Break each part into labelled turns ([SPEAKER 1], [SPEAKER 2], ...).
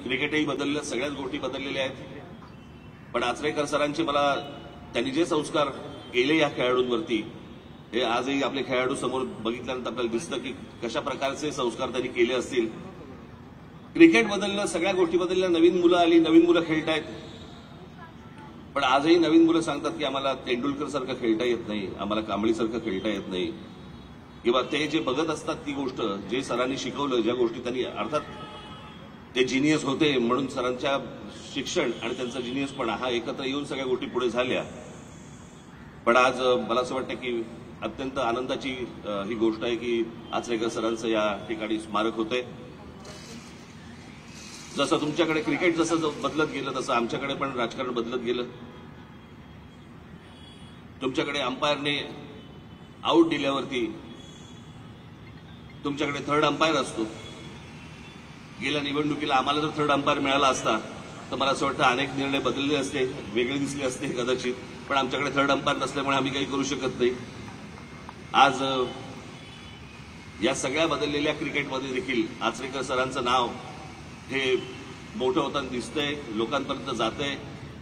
[SPEAKER 1] क्रिकेटही बदललं, सगळ्याच गोष्टी बदललेल्या आहेत. पण आचरेकर सरांचे मला त्यांनी जे संस्कार केले या खेळाडूंवरती हे आजही आपले खेळाडू समोर बघितल्यानंतर आपल्याला दिसतं की कशा प्रकारचे संस्कार त्यांनी केले असतील. क्रिकेट बदललं, सगळ्या गोष्टी बदलल्या, नवीन मुलं आली, नवीन मुलं खेळतायत. पण आजही नवीन मुलं सांगतात की आम्हाला तेंडुलकर सारखं खेळता येत नाही, आम्हाला कांबळीसारखं खेळता येत नाही. किंवा ते जे बघत असतात ती गोष्ट, जे सरांनी शिकवलं, ज्या गोष्टी त्यांनी, अर्थात ते जिनियस होते म्हणून सरांच्या शिक्षण आणि त्यांचा जिनियसपणा हा एकत्र येऊन सगळ्या गोष्टी पुढे झाल्या. पण आज मला असं वाटतं की अत्यंत आनंदाची ही गोष्ट आहे की आचरेकर सरांचं या ठिकाणी स्मारक होतंय. जसं तुमच्याकडे क्रिकेट जसं बदलत गेलं तसं आमच्याकडे पण राजकारण बदलत गेलं. तुमच्याकडे अंपायरने आऊट दिल्यावरती तुमच्याकडे थर्ड अंपायर असतो. गेल्या निवडणुकीला आम्हाला जर थर्ड अंपायर मिळाला असता तर मला असं वाटतं अनेक निर्णय बदलले असते, वेगळे दिसले असते कदाचित. पण आमच्याकडे थर्ड अंपायर नसल्यामुळे आम्ही काही करू शकत नाही. आज या सगळ्या बदललेल्या क्रिकेटमध्ये देखील आचरेकर सरांचं नाव हे मोठं होताना दिसतंय, लोकांपर्यंत जातंय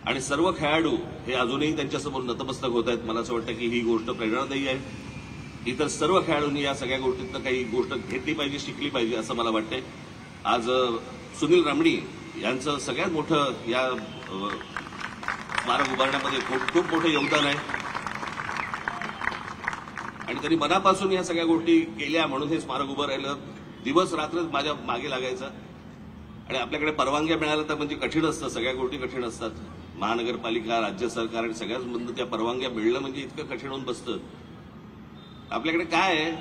[SPEAKER 1] आणि सर्व खेळाडू हे अजूनही त्यांच्यासमोर नतमस्तक होत आहेत. मला असं वाटतं की ही गोष्ट प्रेरणादायी आहे. इतर सर्व खेळाडूंनी या सगळ्या गोष्टीतनं काही गोष्ट घेतली पाहिजे, शिकली पाहिजे असं मला वाटतंय. आज सुनील रामणी यांचं सगळ्यात मोठं या स्मारक उभारण्यामध्ये खूप मोठं योगदान आहे आणि त्यांनी मनापासून या सगळ्या गोष्टी केल्या म्हणून हे स्मारक उभं राहिलं. दिवस रात्र माझ्या मागे लागायचं आणि आपल्याकडे परवानग्या मिळाल्या तर म्हणजे कठीण असतं, सगळ्या गोष्टी कठीण असतात. महानगरपालिका, राज्य सरकार आणि सगळ्याच मधून त्या परवानग्या मिळणं म्हणजे इतकं कठीण होऊन बसतं. आपल्याकडे काय आहे,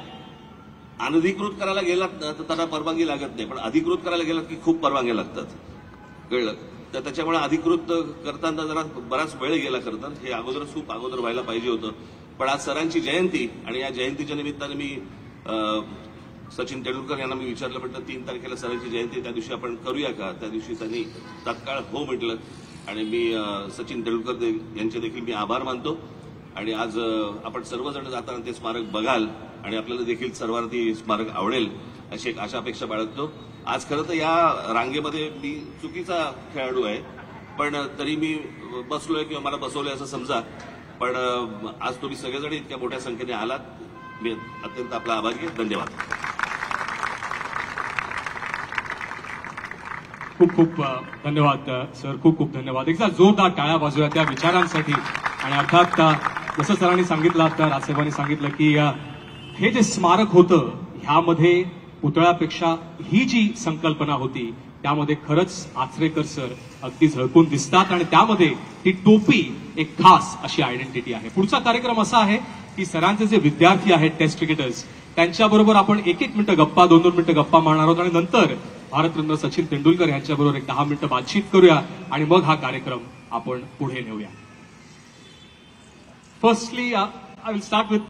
[SPEAKER 1] अनधिकृत करायला गेलात तर त्यांना परवानगी लागत नाही, पण अधिकृत करायला गेलात की खूप परवानग्या लागतात. कळलं? तर त्याच्यामुळे अधिकृत करताना जरा बराच वेळ गेला. खरं तर हे खूप अगोदर व्हायला पाहिजे होतं. पण आज सरांची जयंती आणि या जयंतीच्या निमित्ताने मी सचिन तेंडुलकर यांना मी विचारलं, म्हटलं 3 तारखेला सरांची जयंती, त्या दिवशी आपण करूया का? त्या दिवशी त्यांनी तात्काळ हो म्हटलं आणि मी सचिन तेंडुलकर यांचे देखील मी आभार मानतो. आणि आज आपण सर्वजण जाताना ते स्मारक बघाल आणि आपल्याला देखील सर्वांना ते स्मारक आवडेल अशी एक आशा अपेक्षा बाळगतो. आज खरं तर या रांगेमध्ये मी चुकीचा खेळाडू आहे, पण तरी मी बसलोय किंवा मला बसवलंय असं समजा. पण आज तुम्ही सगळेजण इतक्या मोठ्या संख्येने आलात, मी अत्यंत आपला आभारी आहे. धन्यवाद.
[SPEAKER 2] खूप धन्यवाद सर, खूप धन्यवाद. एकदा जोरदार टाळ्या वाजूया त्या विचारांसाठी. आणि अर्थात जसं सरांनी सांगितलं, आता राजसाहेबांनी सांगितलं की हे जे स्मारक होतं ह्यामध्ये पुतळ्यापेक्षा ही जी संकल्पना होती त्यामध्ये खरंच आचरेकर सर अगदी झळकून दिसतात आणि त्यामध्ये ही टोपी एक खास अशी आयडेंटिटी आहे. पुढचा कार्यक्रम असा आहे की सरांचे जे विद्यार्थी आहेत, टेस्ट क्रिकेटर्स, त्यांच्याबरोबर आपण 1-1 मिनिटं गप्पा, 2-2 मिनिटं गप्पा मारणार आहोत आणि नंतर भारतरत्न सचिन तेंडुलकर यांच्याबरोबर एक 10 मिनिटं बातचीत करूया आणि मग हा कार्यक्रम आपण पुढे नेऊया. Firstly, I will start with